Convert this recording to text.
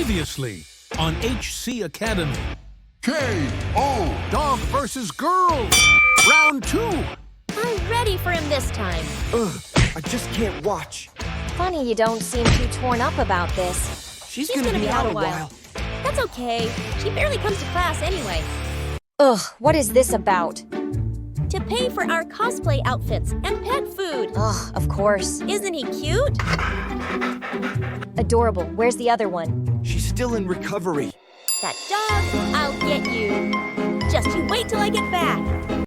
Previously on HC Academy. K.O. Dog versus girl. Round 2. I'm ready for him this time. Ugh, I just can't watch. Funny you don't seem too torn up about this. She's gonna be out a while. That's okay. She barely comes to class anyway. Ugh, what is this about? To pay for our cosplay outfits and pet food. Ugh, of course. Isn't he cute? Adorable. Where's the other one? She's still in recovery. That dog, I'll get you. Just you wait till I get back.